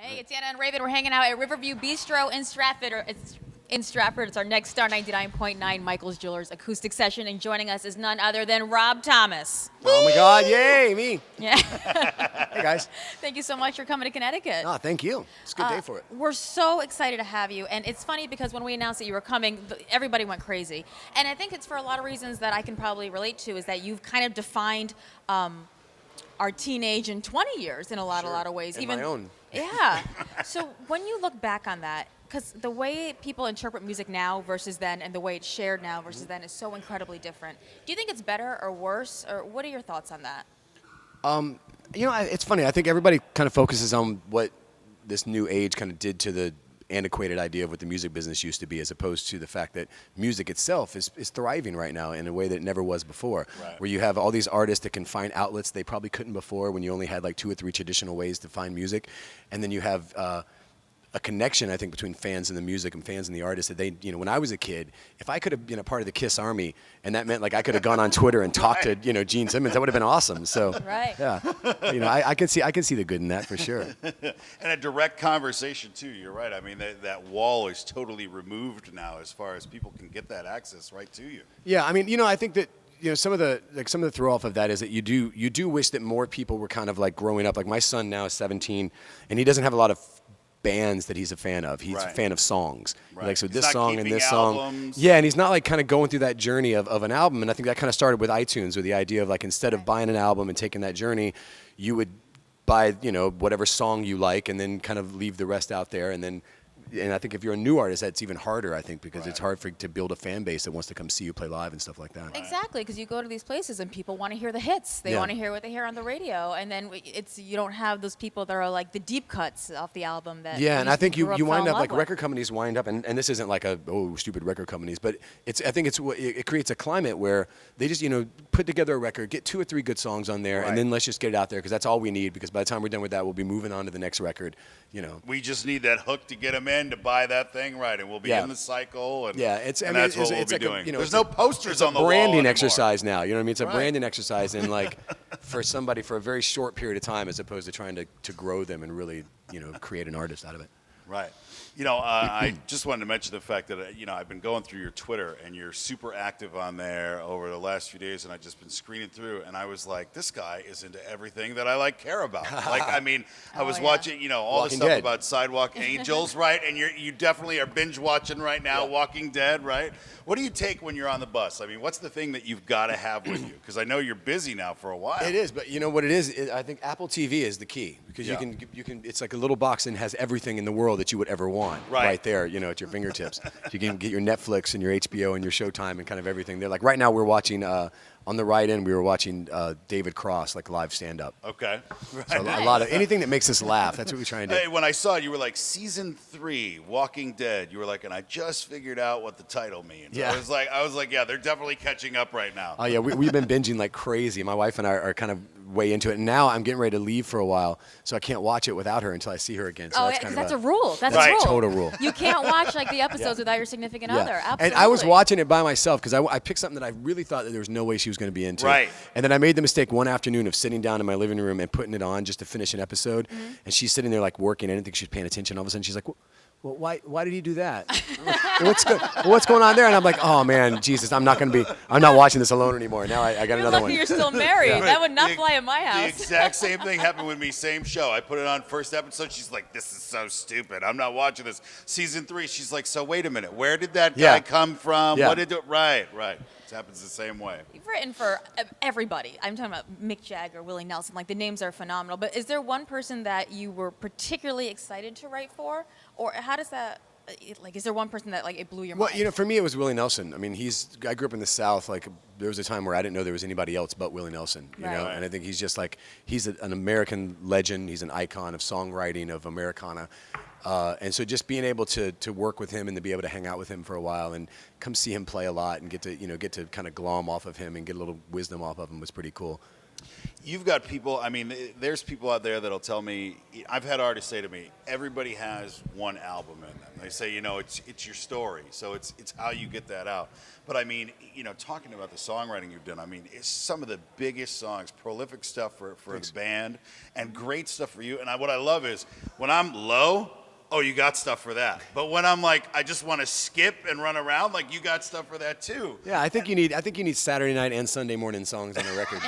Hey, it's Anna and Raven. We're hanging out at Riverview Bistro in Stratford. It's our next Star 99.9 Michaels Jewelers Acoustic Session, and joining us is none other than Rob Thomas. Oh my God! Yay, me! Yeah. Hey guys. Thank you so much for coming to Connecticut. Oh, thank you. It's a good day for it. We're so excited to have you, and it's funny because when we announced that you were coming, everybody went crazy, and I think it's for a lot of reasons that I can probably relate to. Is that you've kind of defined our teenage in 20 years in a lot of ways. Even my own. Yeah. So when you look back on that, because the way people interpret music now versus then, and the way it's shared now versus then, is so incredibly different. Do you think it's better or worse, or what are your thoughts on that? It's funny. I think everybody kind of focuses on what this new age kind of did to the antiquated idea of what the music business used to be, as opposed to the fact that music itself is thriving right now in a way that it never was before. Right. Where you have all these artists that can find outlets they probably couldn't before, when you only had like 2 or 3 traditional ways to find music. And then you have a connection, I think, between fans and the music and fans and the artists, that they, when I was a kid, if I could have been a part of the KISS Army, and that meant like I could have gone on Twitter and talked to, Gene Simmons, that would have been awesome. So, Right. yeah, I can see the good in that for sure. And a direct conversation too. You're right. I mean, that wall is totally removed now, as far as people can get that access right to you. Yeah, I mean, I think that some of the throw off of that is that you do wish that more people were kind of like growing up. Like my son now is 17, and he doesn't have a lot of bands that he's a fan of. He's a fan of songs. Right. Like, so He's this not song and keeping this song. albums. Yeah, and he's not like kind of going through that journey of an album. And I think that kind of started with iTunes, with the idea of like, instead of buying an album and taking that journey, you would buy, whatever song you like, and then kind of leave the rest out there. And I think if you're a new artist, that's even harder, I think, because it's hard to build a fan base that wants to come see you play live and stuff like that. Exactly, because you go to these places and people want to hear the hits. They want to hear what they hear on the radio, and then you don't have those people that are like the deep cuts off the album. And I think you wind up like with. record companies wind up, and this isn't like stupid record companies, but I think it creates a climate where they just put together a record, get 2 or 3 good songs on there, and then let's just get it out there, because that's all we need. Because by the time we're done with that, we'll be moving on to the next record. We just need that hook to get them in, to buy that thing right, and we'll be in the cycle. And that's what we'll be doing. There's no posters on the wall branding anymore. exercise now. You know what I mean? It's a branding exercise, and like for somebody for a very short period of time, as opposed to trying to grow them and really create an artist out of it. Right. I just wanted to mention the fact that, I've been going through your Twitter, and you're super active on there over the last few days, and I've just been screening through, and I was like, this guy is into everything that I care about. I was watching, all Walking the stuff Dead. about Sidewalk Angels, right? And you definitely are binge watching right now, Walking Dead, right? What do you take when you're on the bus? I mean, what's the thing that you've got to have with you? Because I know you're busy now for a while. It is, but you know what it is? I think Apple TV is the key, because you can. It's like a little box and has everything in the world that you would ever want right there, at your fingertips. You can get your Netflix and your HBO and your Showtime and kind of everything there. Like right now, we're watching on the right end. We were watching David Cross, like live stand-up. Okay. Right. So a lot of anything that makes us laugh. That's what we try and do. Hey, when I saw it, you were like, season 3, Walking Dead. You were like, and I just figured out what the title means. Yeah. I was like, yeah, they're definitely catching up right now. Oh yeah, we've been binging like crazy. My wife and I are kind of way into it, and now I'm getting ready to leave for a while, so I can't watch it without her until I see her again. So that's a rule. That's Right. a rule. Total rule. You can't watch like the episodes without your significant other. Absolutely. And I was watching it by myself, because I picked something that I really thought that there was no way she was going to be into. Right. And then I made the mistake one afternoon of sitting down in my living room and putting it on just to finish an episode. And she's sitting there like working. I didn't think she was paying attention. All of a sudden she's like, well, why did he do that? What's going on there? And I'm like, oh man, Jesus, I'm not watching this alone anymore. Now I got another one. You're still married. Right. That would not fly in my house. The exact same thing happened with me. Same show. I put it on first episode. She's like, this is so stupid. I'm not watching this. Season 3, she's like, so wait a minute. Where did that guy come from? Yeah. What did it? Right. It happens the same way. You've written for everybody. I'm talking about Mick Jagger, Willie Nelson. Like, the names are phenomenal. But is there one person that you were particularly excited to write for? Or how does that, is there one person that it blew your mind? Well, for me it was Willie Nelson. I mean, I grew up in the South. Like, there was a time where I didn't know there was anybody else but Willie Nelson. You know, and I think he's just like, he's an American legend. He's an icon of songwriting, of Americana. And so just being able to work with him and to be able to hang out with him for a while and come see him play a lot and get to kind of glom off of him and get a little wisdom off of him was pretty cool. You've got people, I mean, there's people out there that'll tell me, I've had artists say to me, everybody has one album in them. They say, it's your story, so it's how you get that out. But I mean, talking about the songwriting you've done, I mean, it's some of the biggest songs, prolific stuff for the band, and great stuff for you. And what I love is, when I'm low, oh, you got stuff for that. But when I'm like, I just want to skip and run around, like, you got stuff for that too. Yeah, I think you need Saturday night and Sunday morning songs on a record.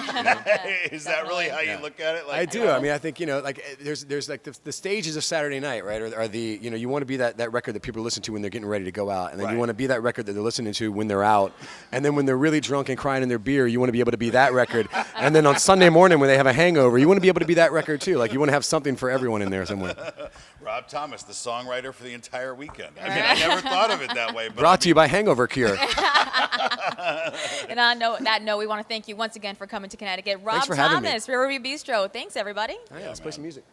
Is that really how you look at it? Like, I do. I mean, I think like there's like the stages of Saturday night, right? Are the you want to be that record that people listen to when they're getting ready to go out, and then you want to be that record that they're listening to when they're out, and then when they're really drunk and crying in their beer, you want to be able to be that record, and then on Sunday morning when they have a hangover, you want to be able to be that record too. Like, you want to have something for everyone in there somewhere. Rob Thomas, the songwriter for the entire weekend. I mean, I never thought of it that way. But Brought to you by Hangover Cure. And on that note, we want to thank you once again for coming to Connecticut. Rob Thanks for having me. Thomas, Riverview Bistro. Thanks, everybody. All right, let's play some music.